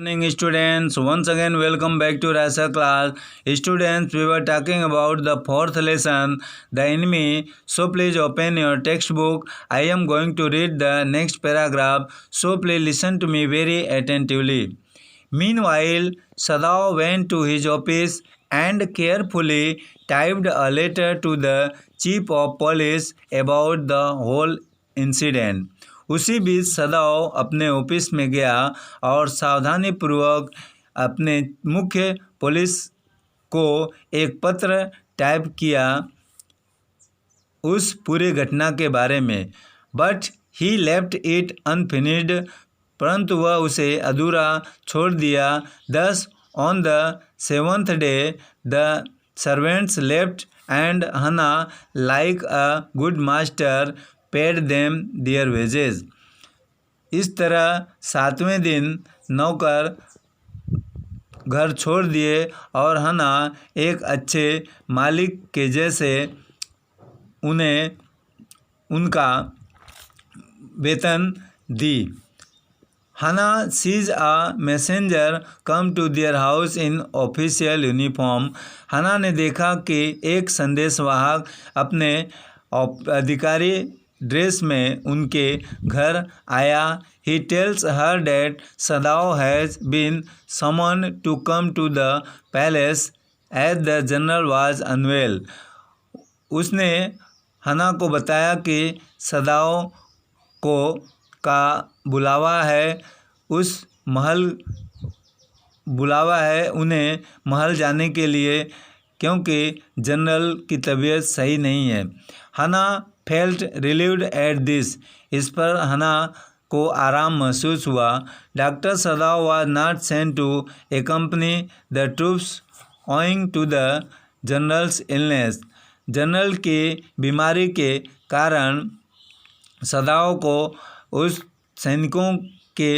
Morning students, once again welcome back to Rasa class. Students, we were talking about the fourth lesson, the enemy. So please open your textbook. I am going to read the next paragraph, so please listen to me very attentively. Meanwhile, Sadao went to his office and carefully typed a letter to the chief of police about the whole incident. उसी बीच सदाओ अपने office में गया और सावधानीपूर्वक अपने मुख्य police को एक पत्र टाइप किया उस पूरे घटना के बारे में। But he left it unfinished, परंतु वह उसे अधूरा छोड़ दिया। Thus on the seventh day the servants left and Hana like a good master paid them their wages. इस तरह सातवें दिन नौकर घर छोड़ दिए और हना एक अच्छे मालिक के जैसे उन्हें उनका वेतन दी। Hana sees a messenger come to their house in official uniform. Hana ने देखा कि एक संदेशवाहक अपने अधिकारी ड्रेस में उनके घर आया। He tells her that Sadao has been summoned to come to the palace as the general was unwell. उसने हना को बताया कि सदाओ को का बुलावा है उन्हें महल जाने के लिए, क्योंकि जनरल की तबीयत सही नहीं है। हना फेल्ट रिलीव्ड एट दिस। इस पर हना को आराम महसूस हुआ। Doctor Sadao was not sent to accompany the troops owing to the general's illness. General की बीमारी के कारण सदाओ को उस सैनिकों के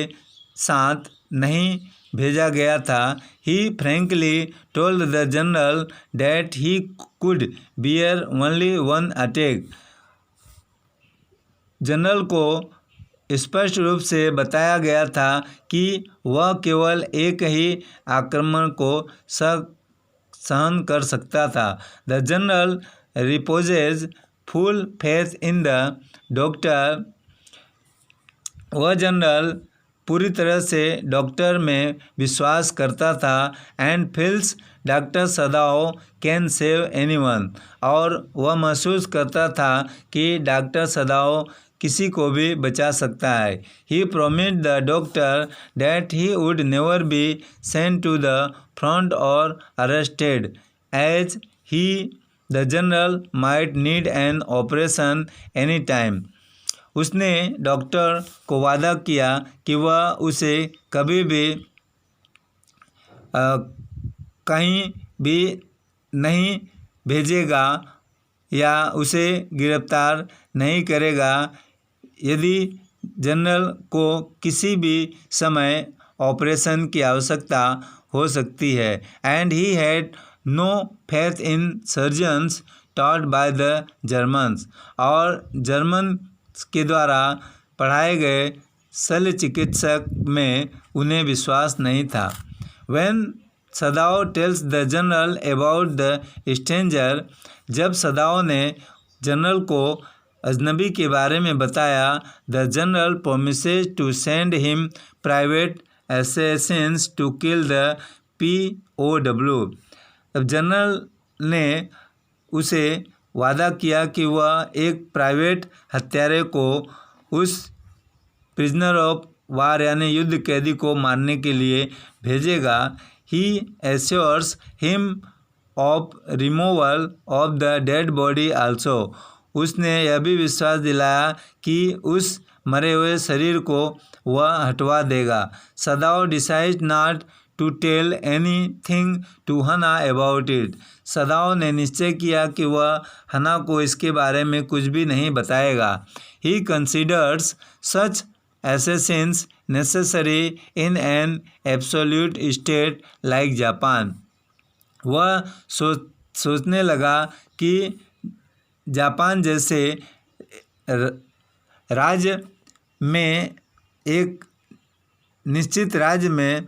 साथ नहीं भेजा गया था। He frankly told the general that he could bear only one attack. General को स्पष्ट रूप से बताया गया था कि वह केवल एक ही आक्रमण को सहन कर सकता था। The general रिपोजेज full faith in the doctor. वह जनरल पूरी तरह से डॉक्टर में विश्वास करता था। And feels doctor Sadao can save anyone. और वह महसूस करता था कि डॉक्टर सदाओ किसी को भी बचा सकता है। He promised the doctor that he would never be sent to the front और arrested as he the general might need an operation any time. उसने डॉक्टर को वादा किया कि वह उसे कभी भी कहीं भी नहीं भेजेगा या उसे गिरफ्तार नहीं करेगा यदि जनरल को किसी भी समय ऑपरेशन की आवश्यकता हो सकती है। And he had no faith in surgeons taught by the Germans. और जर्मन के द्वारा पढ़ाए गए शल्य चिकित्सक में उन्हें विश्वास नहीं था। When Sadao tells the general about the stranger. जब सदाओ ने जनरल को अजनबी के बारे में बताया, the general promises to send him private assassins to kill the POW। अब जनरल ने उसे वादा किया कि वह एक प्राइवेट हत्यारे को उस प्रिजनर ऑफ वार यानी युद्ध कैदी को मारने के लिए भेजेगा। He assures him of removal of the dead body also. उसने यह भी विश्वास दिलाया कि उस मरे हुए शरीर को वह हटवा देगा। Sadao decide not to tell anything to Hana about it. Sadao ने निश्चय किया कि वह हना को इसके बारे में कुछ भी नहीं बताएगा। ही considers such assassins necessary in an absolute state like Japan. वह सोचने लगा कि जापान जैसे राज्य में एक निश्चित राज्य में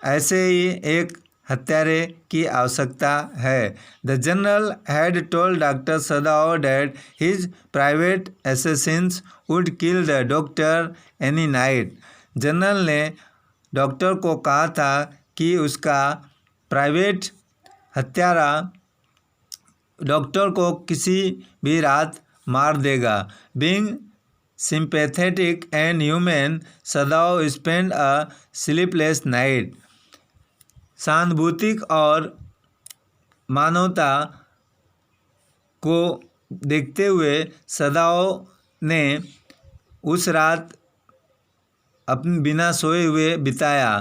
ऐसे ही एक हत्यारे की आवश्यकता है। The general had told doctor Sadao that his private Assassin's would kill the doctor any night. General ने डॉक्टर को कहा था कि उसका प्राइवेट हत्यारा डॉक्टर को किसी भी रात मार देगा। Being sympathetic and human, Sadao spent a sleepless night। सहानुभूतिक और मानवता को देखते हुए सदाओ ने उस रात अपने बिना सोए हुए बिताया।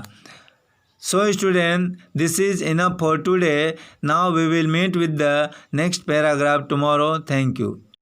So student, this is enough for today. Now we will meet with the next paragraph tomorrow. Thank you.